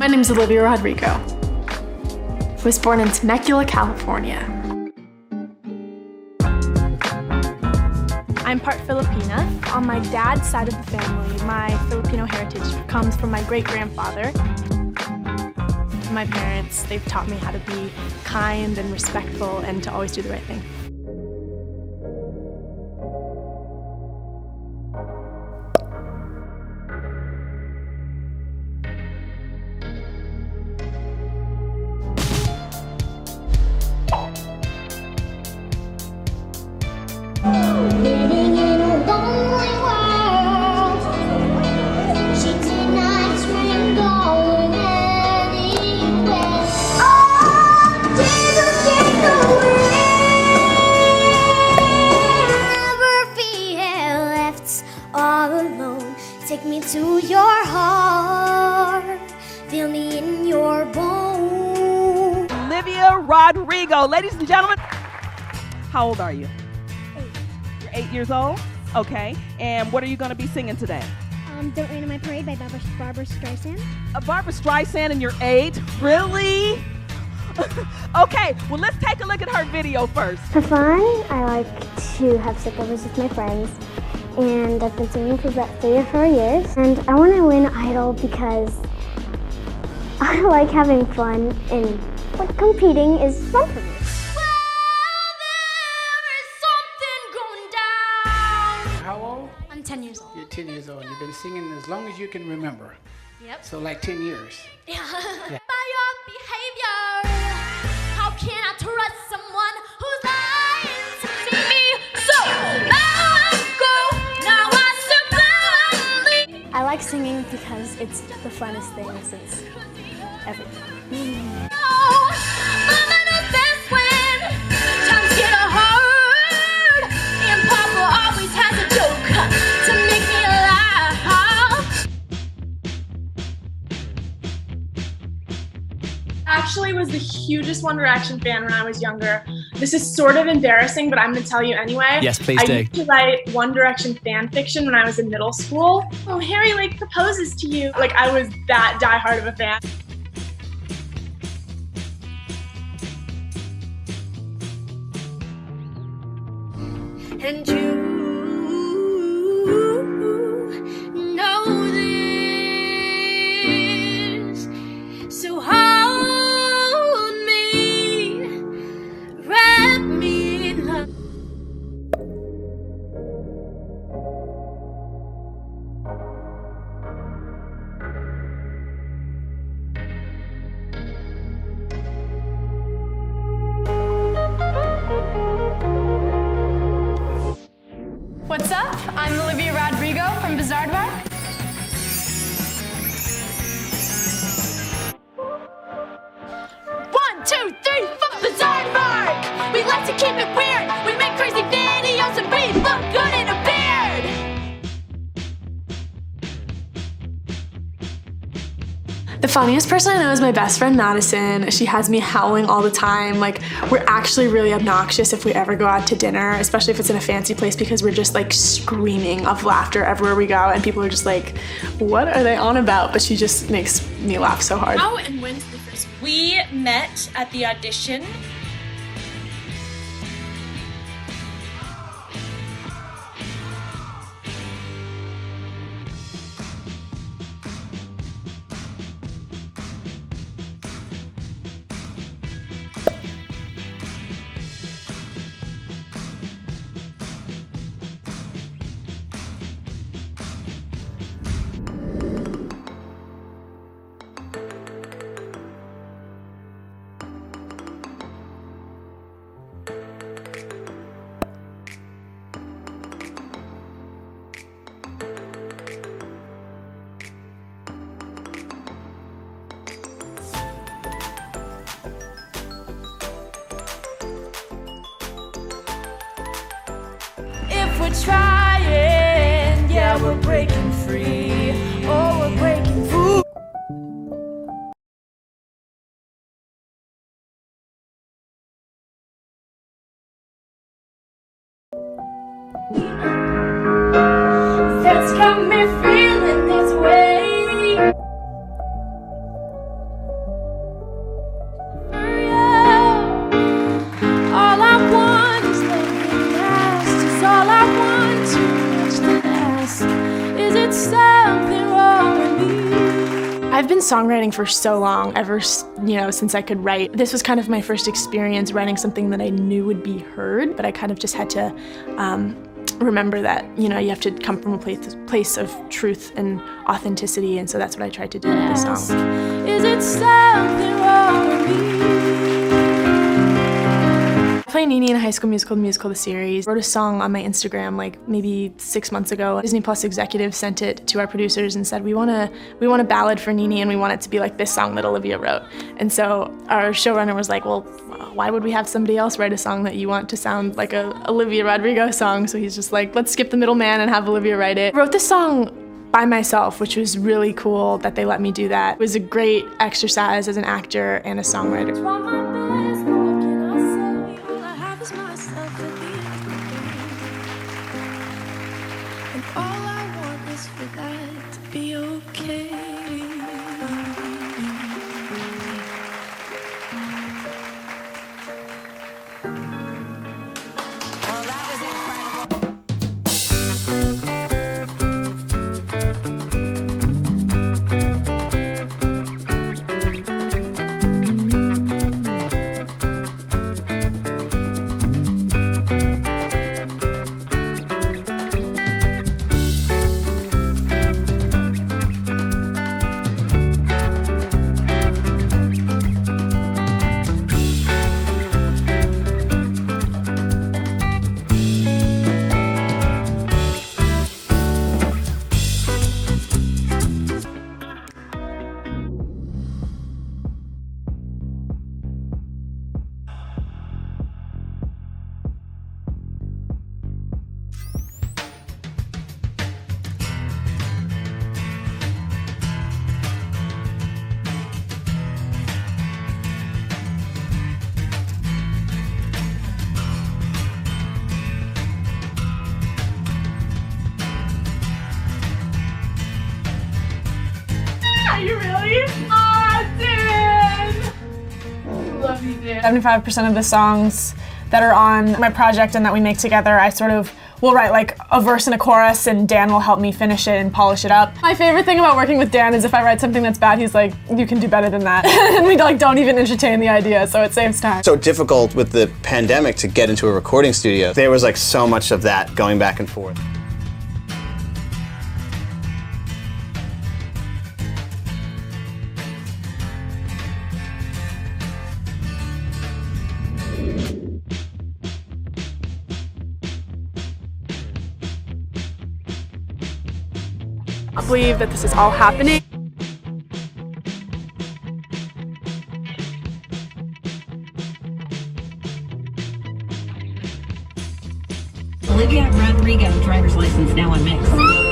My name is Olivia Rodrigo. I was born in Temecula, California. I'm part Filipina. On my dad's side of the family, my Filipino heritage comes from my great-grandfather. My parents, they've taught me how to be kind and respectful and to always do the right thing. Living in a lonely world, she did not dream going anywhere. Oh, Jesus, take away. Never feel left all alone. Take me to your heart, feel me in your bones. Olivia Rodrigo. Ladies and gentlemen, how old are you? 8 years old? Okay. And what are you going to be singing today? Don't Rain on My Parade by Barbara Streisand. Barbara Streisand and you're 8? Really? Okay, well let's take a look at her video first. For fun, I like to have sleepovers with my friends. And I've been singing for about 3 or 4 years. And I want to win Idol because I like having fun and competing is fun for me. How old? I'm 10 years old. You're 10 years old. You've been singing as long as you can remember. Yep. So like 10 years. Yeah. By your behavior, how can I trust someone who's lying to me? So now I survive. I like singing because it's the funnest thing since everything. Actually was the hugest One Direction fan when I was younger. This is sort of embarrassing, but I'm gonna tell you anyway. Yes, please I do. used to write One Direction fan fiction when I was in middle school. Oh, Harry like proposes to you. Like I was that diehard of a fan. And you know this, so hold me, wrap me in love. What's up? I'm Olivia Rodrigo from Bizarre Bar. One, two, three, four, Bizarre Mark! We like to keep it weird. We make crazy videos and we look good in a beard. The funniest person I know is my best friend Madison. She has me howling all the time. Like, we're actually really obnoxious if we ever go out to dinner, especially if it's in a fancy place, because we're just like screaming of laughter everywhere we go and people are just like, what are they on about? But she just makes me laugh so hard. How and when did we first meet? We met at the audition. We're trying, yeah, we're breaking free. Oh, we're breaking free. That's got me feeling this way. I've been songwriting for so long, since I could write. This was kind of my first experience writing something that I knew would be heard, but I kind of just had to remember that, you have to come from a place of truth and authenticity, and so that's what I tried to do with this song. Is it something wrong with me? I played Nene in High School Musical, the musical, the series. Wrote a song on my Instagram maybe 6 months ago. Disney Plus executive sent it to our producers and said, we want a ballad for Nene, and we want it to be like this song that Olivia wrote. And so our showrunner was like, well, why would we have somebody else write a song that you want to sound like a Olivia Rodrigo song? So he's just like, let's skip the middleman and have Olivia write it. I wrote this song by myself, which was really cool that they let me do that. It was a great exercise as an actor and a songwriter. You really? Aw, Dan! Love you, Dan. 75% of the songs that are on my project and that we make together, I sort of will write like a verse and a chorus, and Dan will help me finish it and polish it up. My favorite thing about working with Dan is if I write something that's bad, he's like, you can do better than that. And we don't even entertain the idea, so it saves time. So difficult with the pandemic to get into a recording studio. There was so much of that going back and forth. I believe that this is all happening. Olivia Rodrigo driver's license now on mix.